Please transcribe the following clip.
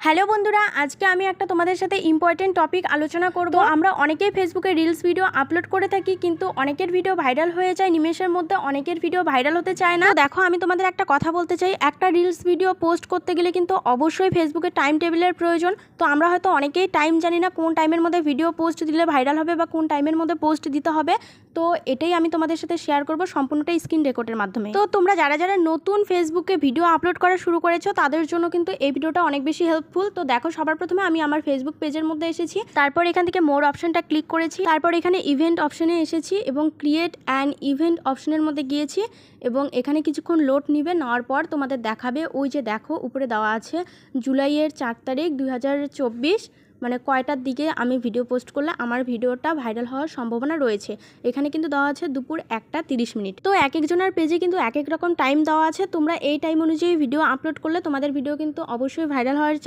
Hello বন্ধুরা, আজকে আমি একটা তোমাদের সাথে ইম্পর্টেন্ট টপিক আলোচনা করব। আমরা অনেকেই ফেসবুকে রিলস ভিডিও আপলোড করে থাকি, কিন্তু অনেকের ভিডিও ভাইরাল হয়ে যায় নিমেষের মধ্যে, অনেকের ভিডিও ভাইরাল হতে চায় না। দেখো, আমি তোমাদের একটা কথা বলতে চাই, একটা রিলস ভিডিও পোস্ট করতে গেলে কিন্তু অবশ্যই ফেসবুকে টাইম টেবিলের প্রয়োজন। তো আমরা হয়তো অনেকেই টাইম জানি না কোন টাইমের মধ্যে ভিডিও পোস্ট দিলে ভাইরাল হবে বা কোন টাইমের মধ্যে পোস্ট দিতে হবে। তো এটাই আমি তোমাদের সাথে শেয়ার করব সম্পূর্ণটা স্ক্রিন রেকর্ডের মাধ্যমে। তো তোমরা যারা যারা নতুন ফেসবুকে ভিডিও আপলোড করা শুরু করেছো তাদের জন্য কিন্তু এই ভিডিওটা অনেক বেশি হেল্পফুল। তো দেখো, সবার প্রথমে আমি আমার ফেসবুক পেজের মধ্যে এসেছি, তারপর এখান থেকে মোর অপশনটা ক্লিক করেছি, তারপর এখানে ইভেন্ট অপশনে এসেছি এবং ক্রিয়েট অ্যান ইভেন্ট অপশনের মধ্যে গিয়েছি এবং এখানে কিছুক্ষণ লোড নিবে। নেওয়ার পর তোমাদের দেখাবে, ওই যে দেখো উপরে দেওয়া আছে জুলাইয়ের 4 তারিখ 2024, মানে কয়টার দিকে আমি ভিডিও পোস্ট করলে আমার ভিডিওটা ভাইরাল হওয়ার সম্ভাবনা রয়েছে। এখানে কিন্তু দেওয়া আছে দুপুর 1:30। তো এক একজনের পেজে কিন্তু এক এক রকম টাইম দেওয়া আছে। তোমরা এই টাইম অনুযায়ী ভিডিও আপলোড করলে তোমাদের ভিডিও কিন্তু অবশ্যই ভাইরাল হওয়ার